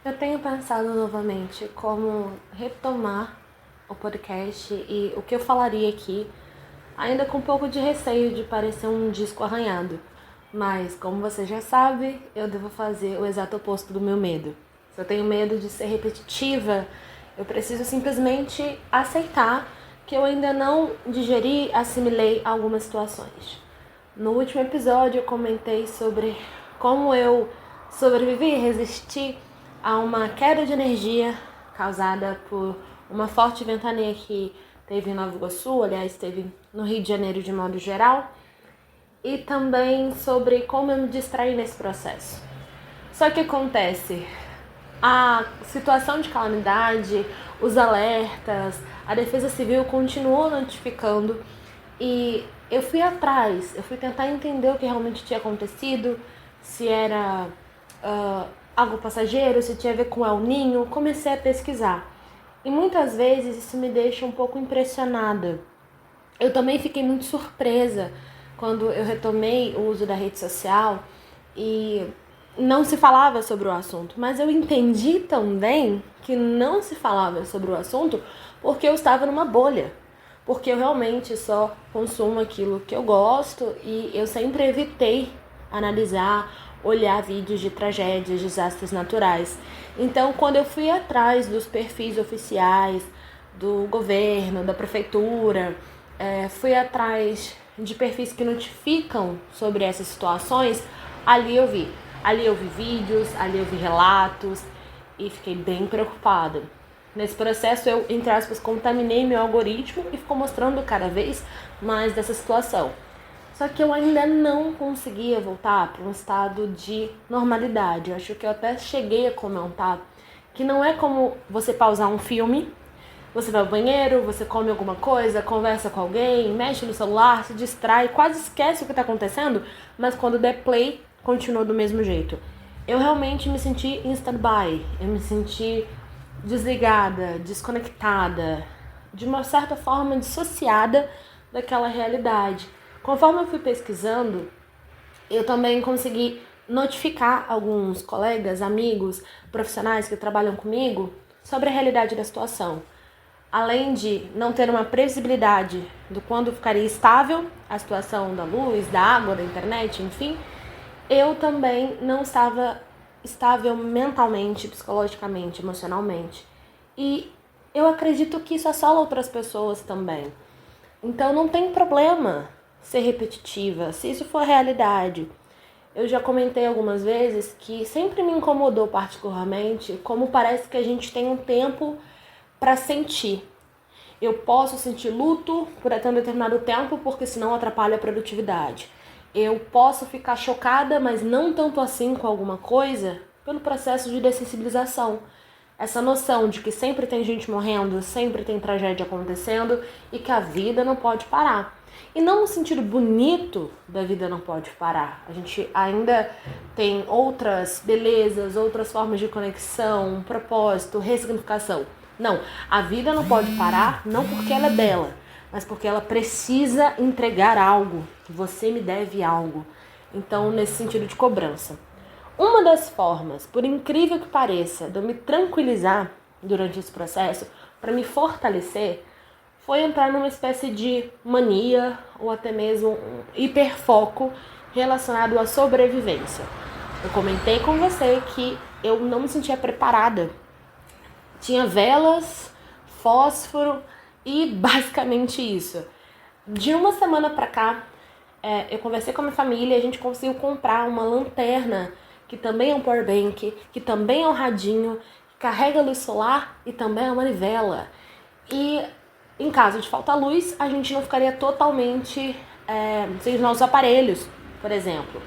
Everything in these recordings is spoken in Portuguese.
Eu tenho pensado novamente como retomar o podcast e o que eu falaria aqui, ainda com um pouco de receio de parecer um disco arranhado. Mas, como você já sabe, eu devo fazer o exato oposto do meu medo. Se eu tenho medo de ser repetitiva, eu preciso simplesmente aceitar que eu ainda não digeri, assimilei algumas situações. No último episódio eu comentei sobre como eu sobrevivi e resisti a uma queda de energia causada por uma forte ventania que teve em Nova Iguaçu, aliás, teve no Rio de Janeiro de modo geral, e também sobre como eu me distraí nesse processo. Só que acontece, a situação de calamidade, os alertas, a Defesa Civil continuou notificando e eu fui atrás, eu fui tentar entender o que realmente tinha acontecido, se era algo passageiro, se tinha a ver com El Ninho. Comecei a pesquisar e muitas vezes isso me deixa um pouco impressionada. Eu também fiquei muito surpresa quando eu retomei o uso da rede social e não se falava sobre o assunto, mas eu entendi também que não se falava sobre o assunto porque eu estava numa bolha, porque eu realmente só consumo aquilo que eu gosto e eu sempre evitei analisar, olhar vídeos de tragédias, desastres naturais. Então, quando eu fui atrás dos perfis oficiais do governo, da prefeitura, fui atrás de perfis que notificam sobre essas situações, ali eu vi. Ali eu vi vídeos, ali eu vi relatos e fiquei bem preocupada. Nesse processo eu, entre aspas, contaminei meu algoritmo e ficou mostrando cada vez mais dessa situação. Só que eu ainda não conseguia voltar para um estado de normalidade. Eu acho que eu até cheguei a comentar que não é como você pausar um filme, você vai ao banheiro, você come alguma coisa, conversa com alguém, mexe no celular, se distrai, quase esquece o que está acontecendo, mas quando der play, continua do mesmo jeito. Eu realmente me senti em stand-by, eu me senti desligada, desconectada, de uma certa forma dissociada daquela realidade. Conforme eu fui pesquisando, eu também consegui notificar alguns colegas, amigos, profissionais que trabalham comigo sobre a realidade da situação. Além de não ter uma previsibilidade do quando ficaria estável a situação da luz, da água, da internet, enfim, eu também não estava estável mentalmente, psicologicamente, emocionalmente. E eu acredito que isso assola outras pessoas também. Então não tem problema ser repetitiva, se isso for realidade. Eu já comentei algumas vezes que sempre me incomodou particularmente como parece que a gente tem um tempo para sentir. Eu posso sentir luto por até um determinado tempo, porque senão atrapalha a produtividade. Eu posso ficar chocada, mas não tanto assim com alguma coisa, pelo processo de dessensibilização. Essa noção de que sempre tem gente morrendo, sempre tem tragédia acontecendo e que a vida não pode parar. E não no sentido bonito da vida não pode parar. A gente ainda tem outras belezas, outras formas de conexão, propósito, ressignificação. Não, a vida não pode parar, não porque ela é bela, mas porque ela precisa entregar algo. Você me deve algo. Então, nesse sentido de cobrança. Uma das formas, por incrível que pareça, de eu me tranquilizar durante esse processo, para me fortalecer, foi entrar numa espécie de mania ou até mesmo um hiperfoco relacionado à sobrevivência. Eu comentei com você que eu não me sentia preparada. Tinha velas, fósforo e basicamente isso. De uma semana pra cá, eu conversei com a minha família e a gente conseguiu comprar uma lanterna, que também é um powerbank, que também é um radinho, que carrega luz solar e também é uma manivela. E em caso de faltar luz, a gente não ficaria totalmente sem os nossos aparelhos, por exemplo.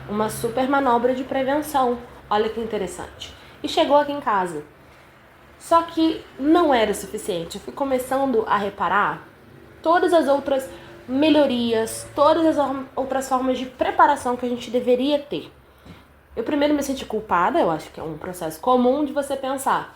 Uma super manobra de prevenção. Olha que interessante. E chegou aqui em casa. Só que não era o suficiente. Eu fui começando a reparar todas as outras melhorias, todas as outras formas de preparação que a gente deveria ter. Eu primeiro me senti culpada, eu acho que é um processo comum de você pensar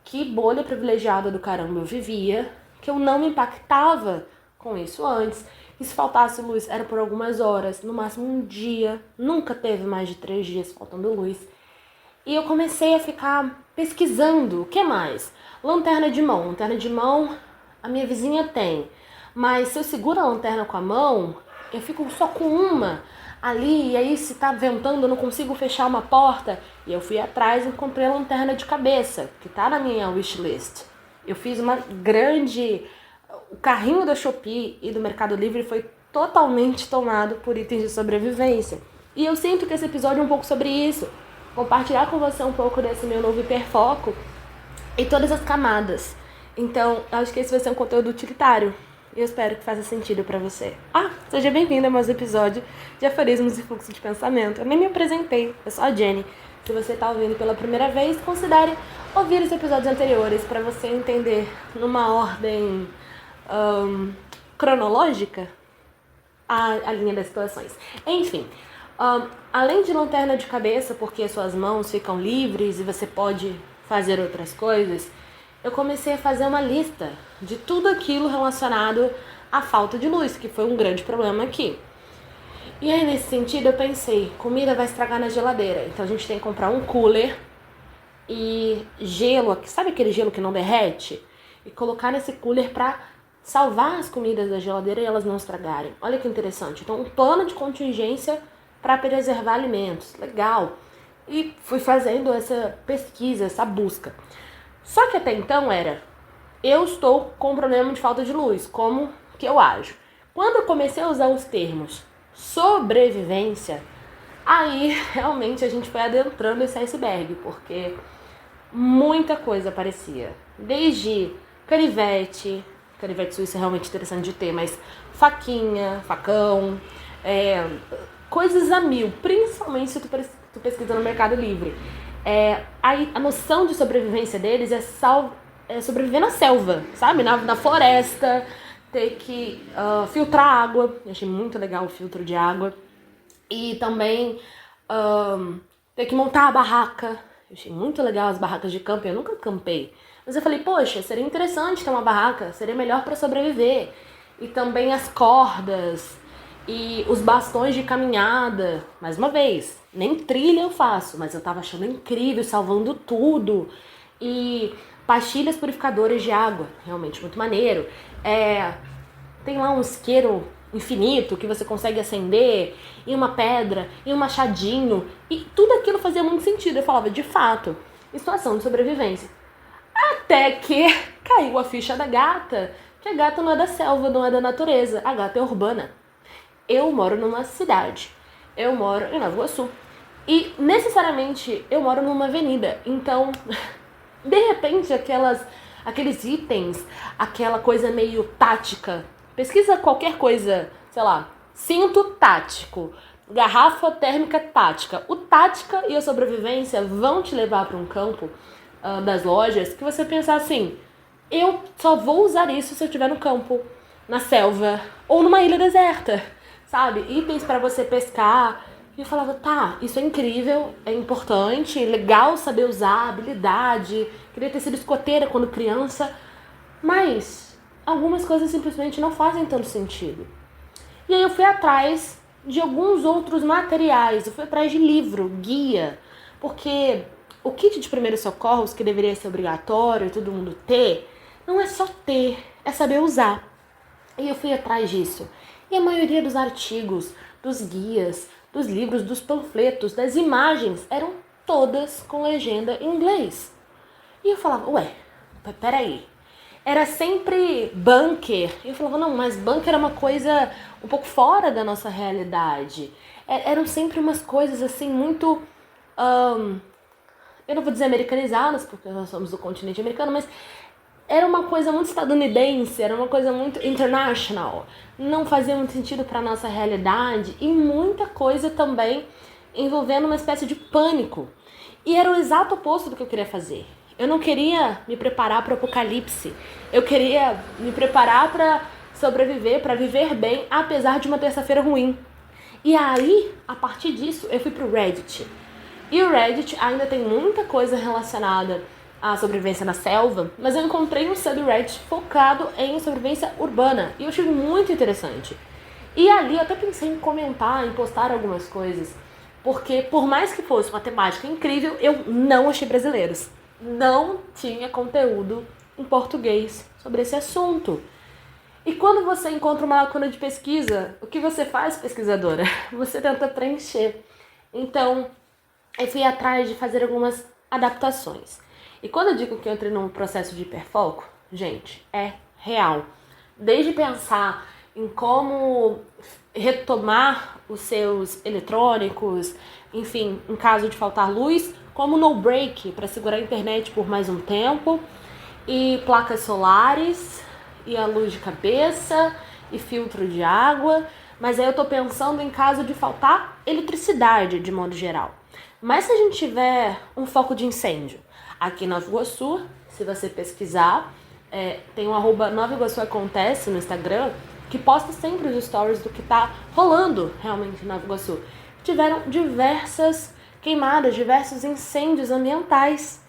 que bolha privilegiada do caramba eu vivia, que eu não me impactava com isso antes. E se faltasse luz era por algumas horas, no máximo um dia, nunca teve mais de 3 dias faltando luz. E eu comecei a ficar pesquisando. O que mais? Lanterna de mão. Lanterna de mão a minha vizinha tem. Mas se eu seguro a lanterna com a mão, eu fico só com uma ali. E aí se tá ventando eu não consigo fechar uma porta. E eu fui atrás e comprei a lanterna de cabeça, que tá na minha wishlist. Eu fiz uma grande... O carrinho da Shopee e do Mercado Livre foi totalmente tomado por itens de sobrevivência. E eu sinto que esse episódio é um pouco sobre isso. Compartilhar com você um pouco desse meu novo hiperfoco e todas as camadas. Então, acho que esse vai ser um conteúdo utilitário. E eu espero que faça sentido pra você. Seja bem-vindo a mais um episódio de Aforismos e Fluxo de Pensamento. Eu nem me apresentei, eu sou a Jenny. Se você tá ouvindo pela primeira vez, considere ouvir os episódios anteriores pra você entender numa ordem cronológica a linha das situações. Enfim, além de lanterna de cabeça, porque suas mãos ficam livres e você pode fazer outras coisas, eu comecei a fazer uma lista de tudo aquilo relacionado à falta de luz, que foi um grande problema aqui. E aí, nesse sentido, eu pensei, comida vai estragar na geladeira, então a gente tem que comprar um cooler e gelo, sabe aquele gelo que não derrete? E colocar nesse cooler pra salvar as comidas da geladeira e elas não estragarem. Olha que interessante. Então, um plano de contingência para preservar alimentos. Legal. E fui fazendo essa pesquisa, essa busca. Só que até então eu estou com um problema de falta de luz. Como que eu ajo? Quando eu comecei a usar os termos sobrevivência, aí realmente a gente foi adentrando esse iceberg, porque muita coisa aparecia. Desde canivete suíço é realmente interessante de ter, mas faquinha, facão, coisas a mil, principalmente se tu pesquisa no Mercado Livre. Aí a noção de sobrevivência deles é sobreviver na selva, sabe? Na floresta, ter que filtrar água. Eu achei muito legal o filtro de água. E também ter que montar a barraca. Eu achei muito legal as barracas de camping, eu nunca campei. Mas eu falei, poxa, seria interessante ter uma barraca, seria melhor para sobreviver. E também as cordas e os bastões de caminhada. Mais uma vez, nem trilha eu faço, mas eu tava achando incrível, salvando tudo. E pastilhas purificadoras de água, realmente muito maneiro. Tem lá um isqueiro infinito que você consegue acender, e uma pedra, e um machadinho. E tudo aquilo fazia muito sentido. Eu falava, de fato, em situação de sobrevivência. Até que caiu a ficha da gata, que a gata não é da selva, não é da natureza, a gata é urbana. Eu moro numa cidade, eu moro em Nova Iguaçu, e necessariamente eu moro numa avenida, então, de repente, aqueles itens, aquela coisa meio tática, pesquisa qualquer coisa, sei lá, cinto tático, garrafa térmica tática. O tática e a sobrevivência vão te levar para um campo das lojas, que você pensar assim, eu só vou usar isso se eu estiver no campo, na selva, ou numa ilha deserta, sabe? Itens para você pescar. E eu falava, tá, isso é incrível, é importante, legal saber usar, habilidade, queria ter sido escoteira quando criança, mas algumas coisas simplesmente não fazem tanto sentido. E aí eu fui atrás de alguns outros materiais, eu fui atrás de livro, guia, porque o kit de primeiros socorros, que deveria ser obrigatório, todo mundo ter, não é só ter, é saber usar. E eu fui atrás disso. E a maioria dos artigos, dos guias, dos livros, dos panfletos, das imagens, eram todas com legenda em inglês. E eu falava, peraí. Era sempre bunker. E eu falava, não, mas bunker é uma coisa um pouco fora da nossa realidade. Eram sempre umas coisas assim muito... eu não vou dizer americanizadas, porque nós somos do continente americano, mas era uma coisa muito estadunidense, era uma coisa muito international. Não fazia muito sentido para nossa realidade e muita coisa também envolvendo uma espécie de pânico. E era o exato oposto do que eu queria fazer. Eu não queria me preparar para o apocalipse. Eu queria me preparar para sobreviver, para viver bem, apesar de uma terça-feira ruim. E aí, a partir disso, eu fui pro Reddit. E o Reddit ainda tem muita coisa relacionada à sobrevivência na selva, mas eu encontrei um subreddit focado em sobrevivência urbana. E eu achei muito interessante. E ali eu até pensei em comentar, em postar algumas coisas. Porque por mais que fosse uma temática incrível, eu não achei brasileiros. Não tinha conteúdo em português sobre esse assunto. E quando você encontra uma lacuna de pesquisa, o que você faz, pesquisadora? Você tenta preencher. Então, eu fui atrás de fazer algumas adaptações. E quando eu digo que eu entrei num processo de hiperfoco, gente, é real. Desde pensar em como retomar os seus eletrônicos, enfim, em caso de faltar luz, como no break para segurar a internet por mais um tempo, e placas solares, e a luz de cabeça, e filtro de água. Mas aí eu tô pensando em caso de faltar eletricidade, de modo geral. Mas se a gente tiver um foco de incêndio, aqui em Nova Iguaçu, se você pesquisar, tem um @Nova Iguaçu Acontece no Instagram, que posta sempre os stories do que tá rolando realmente em Nova Iguaçu. Tiveram diversas queimadas, diversos incêndios ambientais.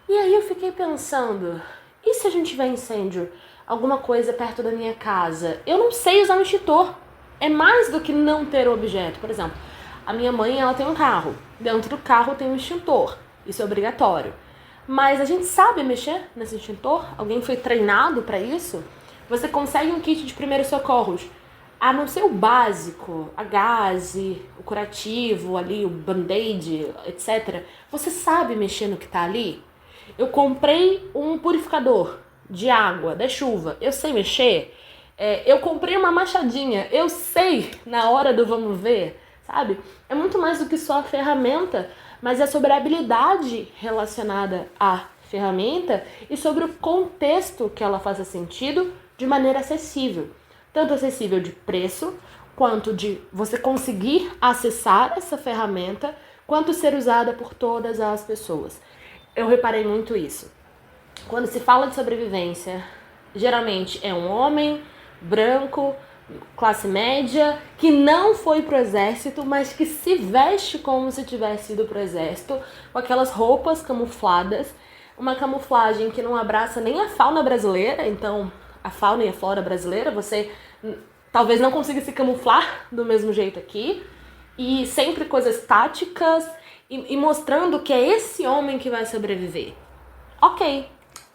E aí eu fiquei pensando, e se a gente tiver incêndio, alguma coisa perto da minha casa? Eu não sei usar um extintor. É mais do que não ter o objeto. Por exemplo, a minha mãe, ela tem um carro. Dentro do carro tem um extintor. Isso é obrigatório. Mas a gente sabe mexer nesse extintor? Alguém foi treinado para isso? Você consegue um kit de primeiros socorros, a não ser o básico, a gaze, o curativo ali, o band-aid, etc. Você sabe mexer no que tá ali? Eu comprei um purificador de água, da chuva. Eu sei mexer? Eu comprei uma machadinha. Eu sei na hora do vamos ver, sabe? É muito mais do que só a ferramenta, mas é sobre a habilidade relacionada à ferramenta e sobre o contexto que ela faça sentido de maneira acessível. Tanto acessível de preço, quanto de você conseguir acessar essa ferramenta, quanto ser usada por todas as pessoas. Eu reparei muito isso. Quando se fala de sobrevivência, geralmente é um homem branco, classe média, que não foi pro exército, mas que se veste como se tivesse ido pro exército, com aquelas roupas camufladas, uma camuflagem que não abraça nem a fauna brasileira. Então, a fauna e a flora brasileira, você talvez não consiga se camuflar do mesmo jeito aqui, e sempre coisas táticas, e mostrando que é esse homem que vai sobreviver. Ok,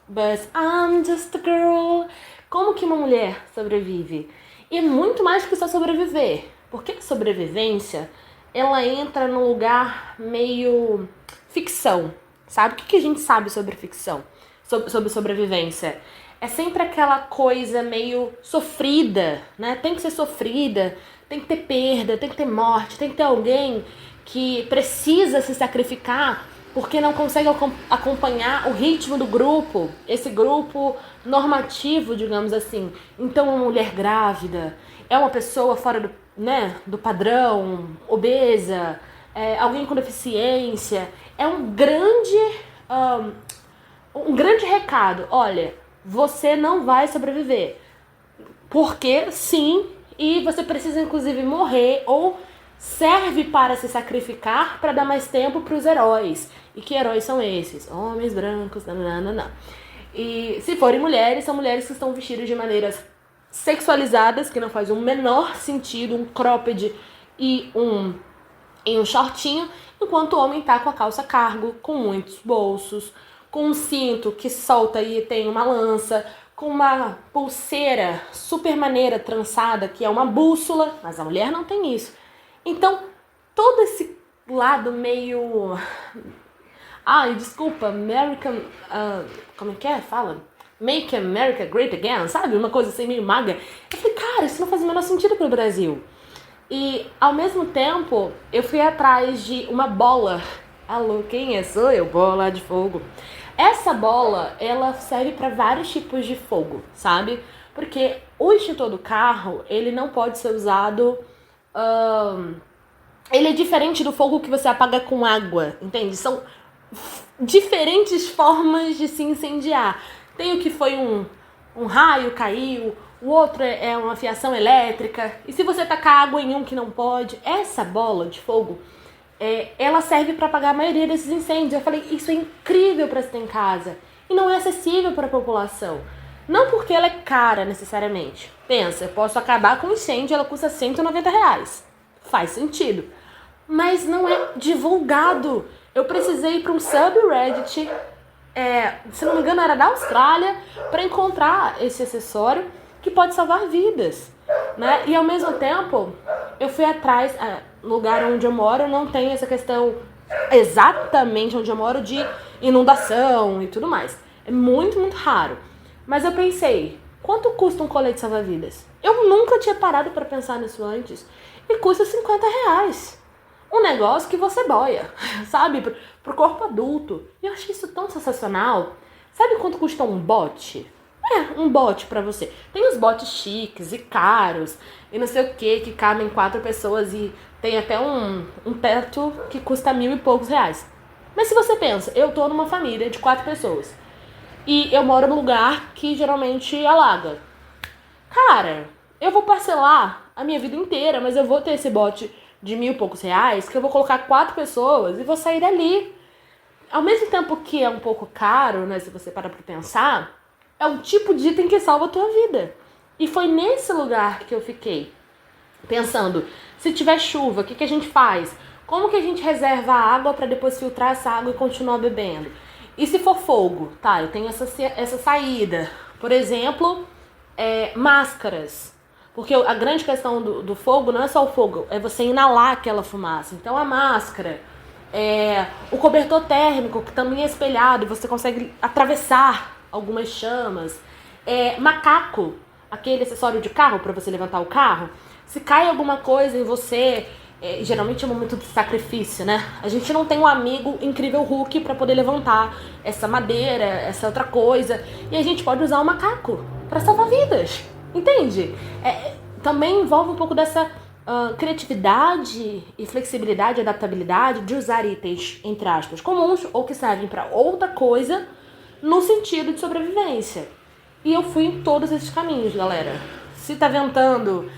but I'm just a girl. Como que uma mulher sobrevive? E é muito mais que só sobreviver. Porque a sobrevivência, ela entra num lugar meio ficção, sabe? O que a gente sabe sobre ficção? Sobre sobrevivência? É sempre aquela coisa meio sofrida, né? Tem que ser sofrida, tem que ter perda, tem que ter morte, tem que ter alguém que precisa se sacrificar porque não consegue acompanhar o ritmo do grupo, esse grupo normativo, digamos assim. Então, uma mulher grávida é uma pessoa fora do padrão, obesa, alguém com deficiência. É um grande recado. Olha, você não vai sobreviver. Porque sim, e você precisa inclusive morrer ou serve para se sacrificar para dar mais tempo para os heróis. E que heróis são esses? Homens brancos, nananana. E se forem mulheres, são mulheres que estão vestidas de maneiras sexualizadas, que não faz o menor sentido, um cropped e um shortinho, enquanto o homem tá com a calça cargo, com muitos bolsos, com um cinto que solta e tem uma lança, com uma pulseira super maneira trançada, que é uma bússola, mas a mulher não tem isso. Então, todo esse lado meio... Ai, desculpa, American... como é que é? Fala? Make America Great Again, sabe? Uma coisa assim meio maga. Eu falei, cara, isso não faz o menor sentido pro Brasil. E, ao mesmo tempo, eu fui atrás de uma bola. Alô, quem é? Sou eu, bola de fogo. Essa bola, ela serve para vários tipos de fogo, sabe? Porque o extintor do carro, ele não pode ser usado... ele é diferente do fogo que você apaga com água, entende? São diferentes formas de se incendiar. Tem o que foi um raio, caiu, o outro é uma fiação elétrica. E se você tacar água em um que não pode, essa bola de fogo, ela serve para apagar a maioria desses incêndios. Eu falei, isso é incrível para se ter em casa. E não é acessível para a população. Não porque ela é cara, necessariamente. Pensa, eu posso acabar com um incêndio, ela custa R$190. Faz sentido. mas não é divulgado. Eu precisei ir para um subreddit, se não me engano era da Austrália, para encontrar esse acessório que pode salvar vidas, né? E ao mesmo tempo, eu fui atrás, no lugar onde eu moro não tem essa questão exatamente onde eu moro de inundação e tudo mais. É muito, muito raro. Mas eu pensei, quanto custa um colete salva-vidas? Eu nunca tinha parado para pensar nisso antes. E custa R$50. Um negócio que você boia, sabe? Pro corpo adulto. E eu achei isso tão sensacional. Sabe quanto custa um bote? Um bote pra você. Tem os botes chiques e caros e não sei o que cabem 4 pessoas e tem até um teto que custa R$1.000 e poucos. Mas se você pensa, eu tô numa família de 4 pessoas e eu moro num lugar que geralmente alaga. Cara, eu vou parcelar a minha vida inteira, mas eu vou ter esse bote de R$1.000 e poucos que eu vou colocar 4 pessoas e vou sair dali. Ao mesmo tempo que é um pouco caro, né, se você parar pra pensar, é um tipo de item que salva a tua vida. E foi nesse lugar que eu fiquei pensando, se tiver chuva, o que a gente faz? Como que a gente reserva a água para depois filtrar essa água e continuar bebendo? E se for fogo? Tá, eu tenho essa saída. Por exemplo, máscaras. Porque a grande questão do fogo não é só o fogo, é você inalar aquela fumaça. Então a máscara, o cobertor térmico, que também é espelhado, você consegue atravessar algumas chamas. Macaco, aquele acessório de carro para você levantar o carro. Se cai alguma coisa em você, geralmente é um momento de sacrifício, né? A gente não tem um amigo incrível Hulk para poder levantar essa madeira, essa outra coisa. E a gente pode usar o macaco para salvar vidas, entende? Também envolve um pouco dessa criatividade e flexibilidade, adaptabilidade de usar itens, entre aspas, comuns ou que servem para outra coisa no sentido de sobrevivência. E eu fui em todos esses caminhos, galera. Se tá ventando,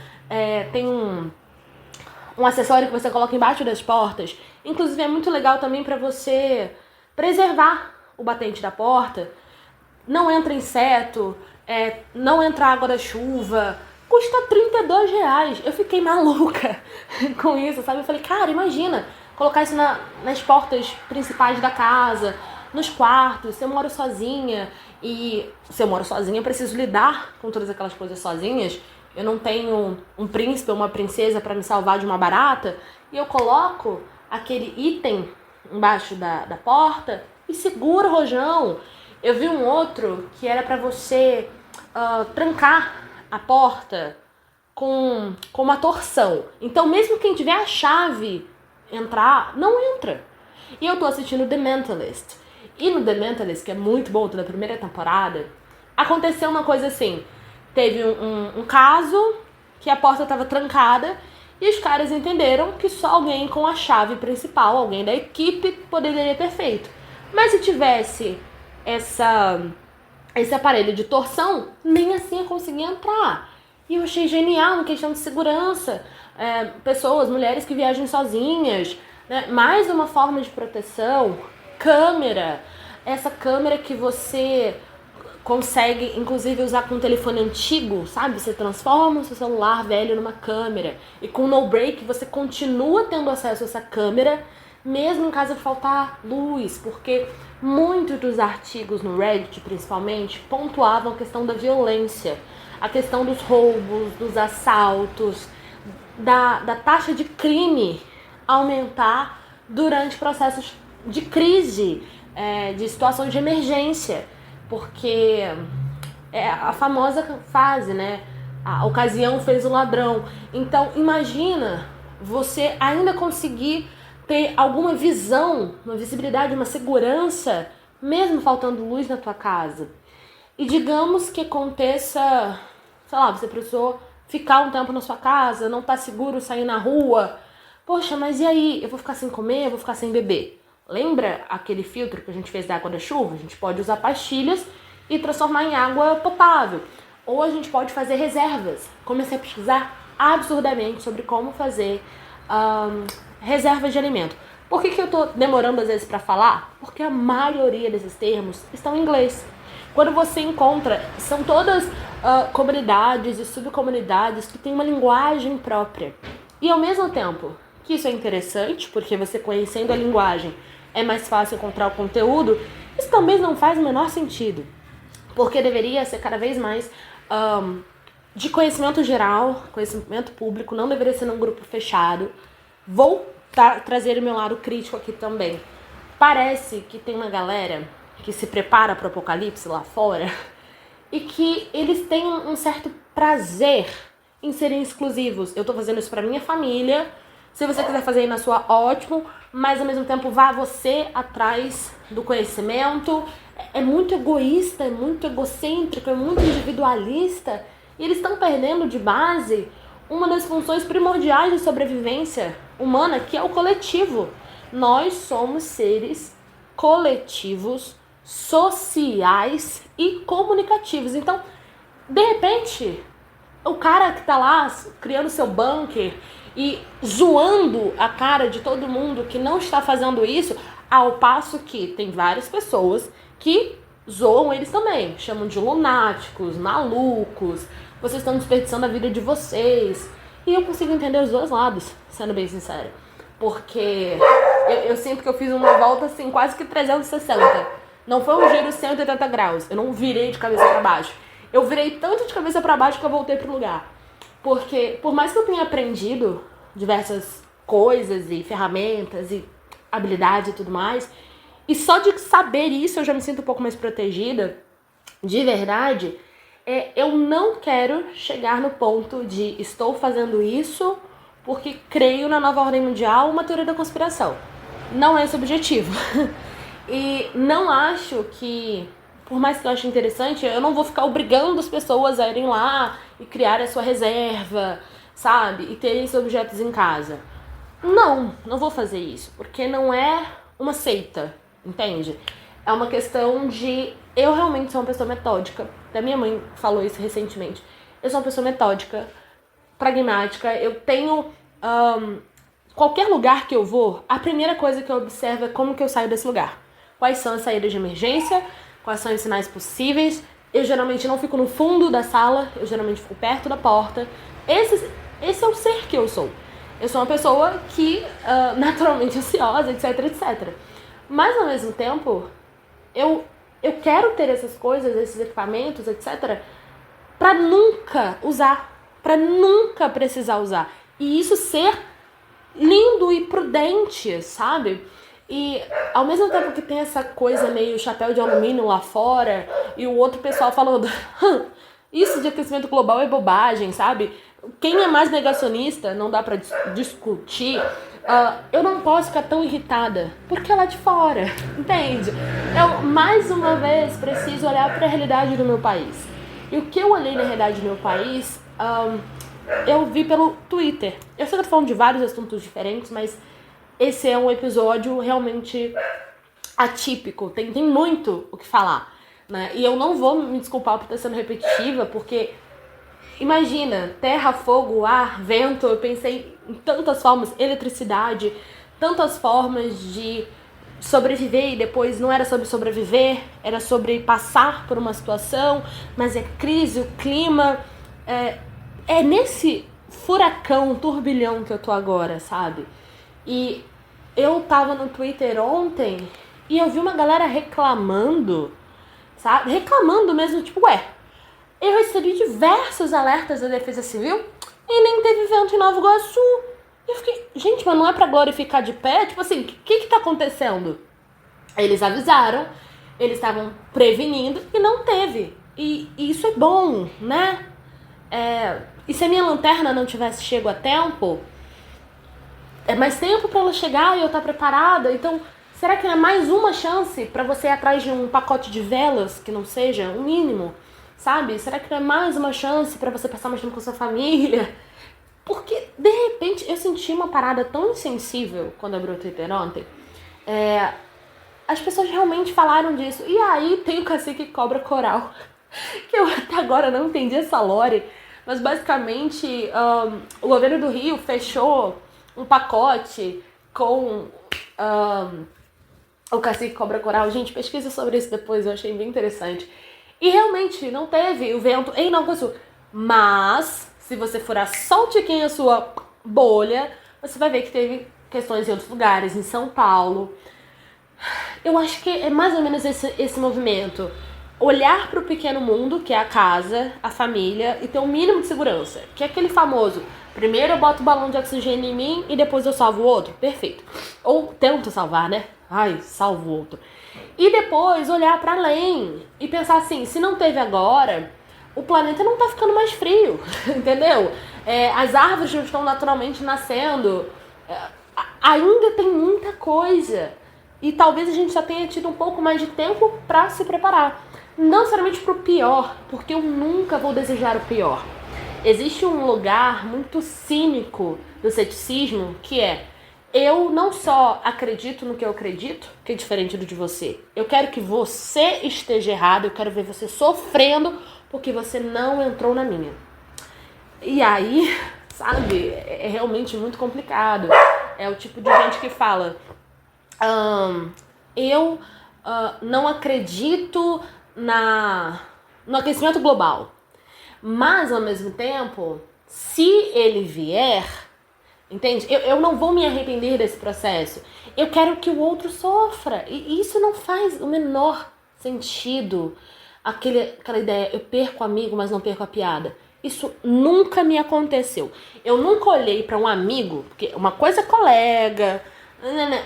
tem um acessório que você coloca embaixo das portas. Inclusive é muito legal também para você preservar o batente da porta. Não entra inseto, não entra água da chuva. Custa R$32. Eu fiquei maluca com isso, sabe? Eu falei, cara, imagina colocar isso nas portas principais da casa, nos quartos. Se eu moro sozinha eu preciso lidar com todas aquelas coisas sozinhas. Eu não tenho um príncipe ou uma princesa para me salvar de uma barata. E eu coloco aquele item embaixo da porta e seguro o rojão. Eu vi um outro que era para você trancar a porta com uma torção. Então mesmo quem tiver a chave entrar, não entra. E eu tô assistindo The Mentalist. E no The Mentalist, que é muito bom, da primeira temporada, aconteceu uma coisa assim. Teve um caso que a porta estava trancada e os caras entenderam que só alguém com a chave principal, alguém da equipe, poderia ter feito. Mas se tivesse esse aparelho de torção, nem assim eu conseguia entrar. E eu achei genial, uma questão de segurança. Pessoas, mulheres que viajam sozinhas, né? Mais uma forma de proteção. Câmera. Essa câmera que você consegue, inclusive, usar com um telefone antigo, sabe? Você transforma o seu celular velho numa câmera. E com o No Break você continua tendo acesso a essa câmera, mesmo em caso de faltar luz. Porque muitos dos artigos no Reddit, principalmente, pontuavam a questão da violência. A questão dos roubos, dos assaltos, da taxa de crime aumentar durante processos de crise, de situações de emergência. Porque a famosa frase, né? A ocasião fez o ladrão. Então, imagina você ainda conseguir ter alguma visão, uma visibilidade, uma segurança, mesmo faltando luz na tua casa. E digamos que aconteça, sei lá, você precisou ficar um tempo na sua casa, não tá seguro sair na rua. Poxa, mas e aí? Eu vou ficar sem comer, eu vou ficar sem beber. Lembra aquele filtro que a gente fez da água da chuva? A gente pode usar pastilhas e transformar em água potável. Ou a gente pode fazer reservas. Comecei a pesquisar absurdamente sobre como fazer reservas de alimento. Por que eu tô demorando às vezes para falar? Porque a maioria desses termos estão em inglês. Quando você encontra, são todas comunidades e subcomunidades que têm uma linguagem própria. E ao mesmo tempo, que isso é interessante, porque você conhecendo a linguagem é mais fácil encontrar o conteúdo, isso também não faz o menor sentido. Porque deveria ser cada vez mais de conhecimento geral, conhecimento público, não deveria ser num grupo fechado. Vou trazer o meu lado crítico aqui também. Parece que tem uma galera que se prepara para o apocalipse lá fora e que eles têm um certo prazer em serem exclusivos. Eu tô fazendo isso pra minha família. Se você quiser fazer aí na sua, ótimo. Mas ao mesmo tempo, vá você atrás do conhecimento. É muito egoísta, é muito egocêntrico, é muito individualista. E eles estão perdendo de base uma das funções primordiais de sobrevivência humana, que é o coletivo. Nós somos seres coletivos, sociais e comunicativos. Então, de repente, o cara que tá lá criando seu bunker e zoando a cara de todo mundo que não está fazendo isso, ao passo que tem várias pessoas que zoam eles também, chamam de lunáticos, malucos, vocês estão desperdiçando a vida de vocês. E eu consigo entender os dois lados, sendo bem sincero. Porque eu sinto que eu fiz uma volta assim, quase que 360. Não foi um giro 180 graus. Eu não virei de cabeça pra baixo. Eu virei tanto de cabeça pra baixo que eu voltei pro lugar. Porque, por mais que eu tenha aprendido diversas coisas e ferramentas e habilidades e tudo mais, e só de saber isso eu já me sinto um pouco mais protegida, de verdade, eu não quero chegar no ponto de estou fazendo isso porque creio na nova ordem mundial, uma teoria da conspiração. Não é esse o objetivo. E não acho que, por mais que eu ache interessante, eu não vou ficar obrigando as pessoas a irem lá e criar a sua reserva, sabe? E terem esses objetos em casa. Não vou fazer isso, porque não é uma seita, entende? É uma questão de... Eu realmente sou uma pessoa metódica. Até minha mãe falou isso recentemente. Eu sou uma pessoa metódica, pragmática. Eu tenho... qualquer lugar que eu vou, a primeira coisa que eu observo é como que eu saio desse lugar. Quais são as saídas de emergência, quais são os sinais possíveis. Eu geralmente não fico no fundo da sala, eu geralmente fico perto da porta. Esse é o ser que eu sou. Eu sou uma pessoa que, naturalmente ansiosa, etc. Mas, ao mesmo tempo, eu quero ter essas coisas, esses equipamentos, etc., pra nunca usar, pra nunca precisar usar. E isso ser lindo e prudente, sabe? E ao mesmo tempo que tem essa coisa meio chapéu de alumínio lá fora, e o outro pessoal falando, isso de aquecimento global é bobagem, sabe? Quem é mais negacionista, não dá pra discutir. Eu não posso ficar tão irritada, porque é lá de fora, entende? Eu, mais uma vez, preciso olhar pra realidade do meu país. E o que eu olhei na realidade do meu país, eu vi pelo Twitter. Eu sei que eu tô falando de vários assuntos diferentes, mas esse é um episódio realmente atípico. Tem muito o que falar, né? E eu não vou me desculpar por estar sendo repetitiva, porque imagina, terra, fogo, ar, vento. Eu pensei em tantas formas, eletricidade, tantas formas de sobreviver, e depois não era sobre sobreviver, era sobre passar por uma situação, mas é crise, o clima, é nesse furacão, turbilhão que eu tô agora, sabe? E eu tava no Twitter ontem e eu vi uma galera reclamando, sabe? Reclamando mesmo, tipo, eu recebi diversos alertas da Defesa Civil e nem teve vento em Nova Iguaçu. E eu fiquei, gente, mas não é pra glorificar de pé? Tipo assim, o que tá acontecendo? Eles avisaram, eles estavam prevenindo e não teve. E isso é bom, né? E se a minha lanterna não tivesse chego a tempo, é mais tempo pra ela chegar e eu estar preparada. Então, será que é mais uma chance pra você ir atrás de um pacote de velas que não seja o mínimo? Sabe? Será que não é mais uma chance pra você passar mais tempo com a sua família? Porque, de repente, eu senti uma parada tão insensível quando abri o Twitter ontem. As pessoas realmente falaram disso. E aí tem o cacique cobra coral, que eu até agora não entendi essa lore. Mas basicamente, o governo do Rio fechou um pacote com o cacique cobra coral. Gente, pesquisa sobre isso depois, eu achei bem interessante. E realmente não teve o vento em Nova Iguaçu. Mas, se você furar só um tiquinho a sua bolha, você vai ver que teve questões em outros lugares, em São Paulo. Eu acho que é mais ou menos esse movimento. Olhar para o pequeno mundo, que é a casa, a família, e ter um mínimo de segurança. Que é aquele famoso, primeiro eu boto o balão de oxigênio em mim e depois eu salvo o outro. Perfeito. Ou tento salvar, né? Ai, salvo o outro. E depois olhar para além e pensar assim, se não teve agora, o planeta não tá ficando mais frio, entendeu? As árvores não estão naturalmente nascendo. Ainda tem muita coisa. E talvez a gente já tenha tido um pouco mais de tempo para se preparar. Não necessariamente para o pior, porque eu nunca vou desejar o pior. Existe um lugar muito cínico do ceticismo que é: eu não só acredito no que eu acredito, que é diferente do de você. Eu quero que você esteja errado, eu quero ver você sofrendo porque você não entrou na minha. E aí, sabe, é realmente muito complicado. É o tipo de gente que fala... eu não acredito no aquecimento global. Mas, ao mesmo tempo, se ele vier, entende? Eu não vou me arrepender desse processo. Eu quero que o outro sofra. E isso não faz o menor sentido. Aquela ideia, eu perco o amigo, mas não perco a piada. Isso nunca me aconteceu. Eu nunca olhei para um amigo, porque uma coisa é colega...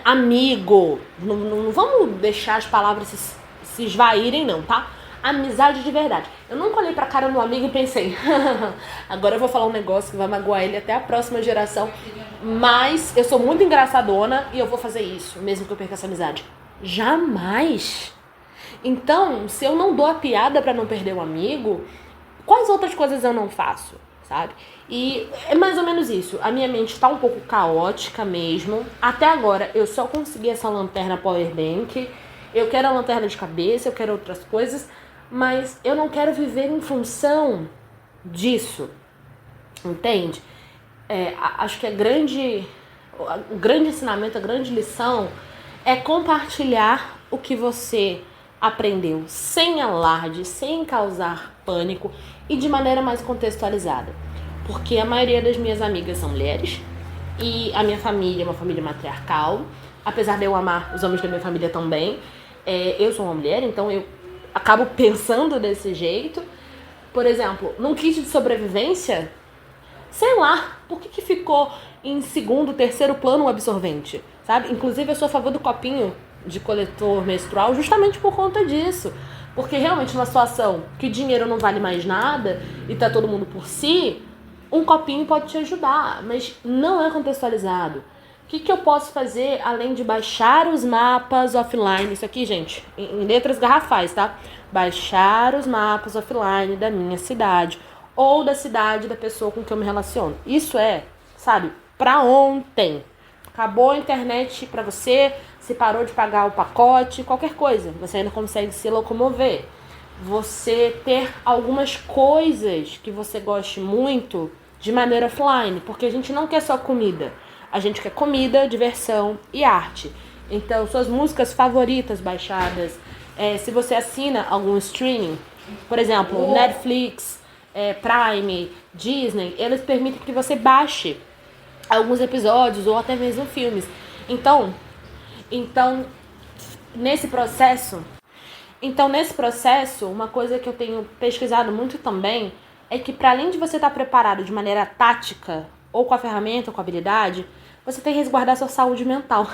amigo, não vamos deixar as palavras se esvaírem não, tá? Amizade de verdade. Eu nunca olhei pra cara do amigo e pensei, agora eu vou falar um negócio que vai magoar ele até a próxima geração, mas eu sou muito engraçadona e eu vou fazer isso, mesmo que eu perca essa amizade. Jamais! Então, se eu não dou a piada pra não perder o amigo, quais outras coisas eu não faço? Sabe? E é mais ou menos isso. A minha mente tá um pouco caótica mesmo. Até agora eu só consegui essa lanterna powerbank. Eu quero a lanterna de cabeça, eu quero outras coisas, mas eu não quero viver em função disso. Entende? Acho que o grande ensinamento, a grande lição é compartilhar o que você aprendeu sem alarde, sem causar pânico e de maneira mais contextualizada. Porque a maioria das minhas amigas são mulheres e a minha família é uma família matriarcal. Apesar de eu amar os homens da minha família também, eu sou uma mulher, então eu acabo pensando desse jeito. Por exemplo, num kit de sobrevivência, sei lá, por que ficou em segundo, terceiro plano o absorvente, sabe? Inclusive eu sou a favor do copinho de coletor menstrual justamente por conta disso. Porque realmente numa situação que dinheiro não vale mais nada e tá todo mundo por si, um copinho pode te ajudar, mas não é contextualizado. O que eu posso fazer além de baixar os mapas offline? Isso aqui, gente, em letras garrafais, tá? Baixar os mapas offline da minha cidade ou da cidade da pessoa com que eu me relaciono. Isso sabe, pra ontem. Acabou a internet pra você, se parou de pagar o pacote, qualquer coisa. Você ainda consegue se locomover. Você ter algumas coisas que você goste muito de maneira offline. Porque a gente não quer só comida. A gente quer comida, diversão e arte. Então, suas músicas favoritas baixadas. Se você assina algum streaming, por exemplo, Netflix, Prime, Disney, eles permitem que você baixe alguns episódios ou até mesmo filmes. Então nesse processo, uma coisa que eu tenho pesquisado muito também é que para além de você estar preparado de maneira tática, ou com a ferramenta, ou com a habilidade, você tem que resguardar sua saúde mental.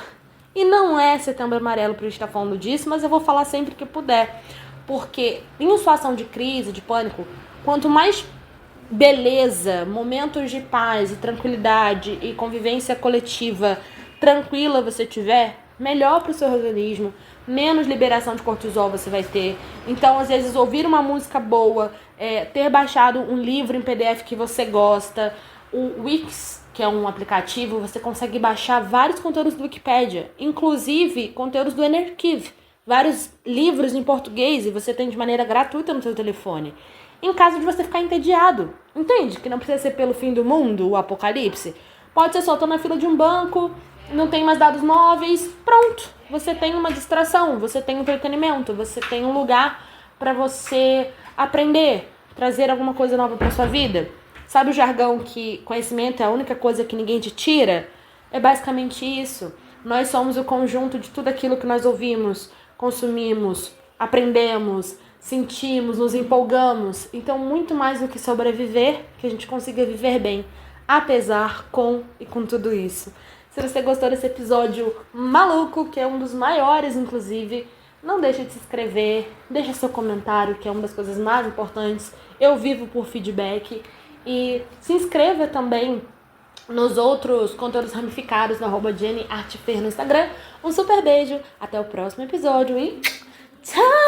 E não é Setembro Amarelo para eu estar falando disso, mas eu vou falar sempre que puder. Porque em uma situação de crise, de pânico, quanto mais beleza, momentos de paz e tranquilidade e convivência coletiva tranquila você tiver, melhor para o seu organismo, menos liberação de cortisol você vai ter. Então, às vezes, ouvir uma música boa, ter baixado um livro em PDF que você gosta, o Wix, que é um aplicativo, você consegue baixar vários conteúdos do Wikipedia, inclusive conteúdos do Energive, vários livros em português, e você tem de maneira gratuita no seu telefone. Em caso de você ficar entediado, entende? Que não precisa ser pelo fim do mundo, o apocalipse. Pode ser só tô na fila de um banco, não tem mais dados móveis, pronto. Você tem uma distração, você tem entretenimento, você tem um lugar para você aprender, trazer alguma coisa nova para sua vida. Sabe o jargão que conhecimento é a única coisa que ninguém te tira? É basicamente isso. Nós somos o conjunto de tudo aquilo que nós ouvimos, consumimos, aprendemos, sentimos, nos empolgamos. Então, muito mais do que sobreviver, que a gente consiga viver bem, apesar, com e com tudo isso. Se você gostou desse episódio maluco, que é um dos maiores, inclusive, não deixe de se inscrever, deixa seu comentário, que é uma das coisas mais importantes. Eu vivo por feedback. E se inscreva também nos outros conteúdos ramificados no @JennyArtefer no Instagram. Um super beijo, até o próximo episódio e tchau!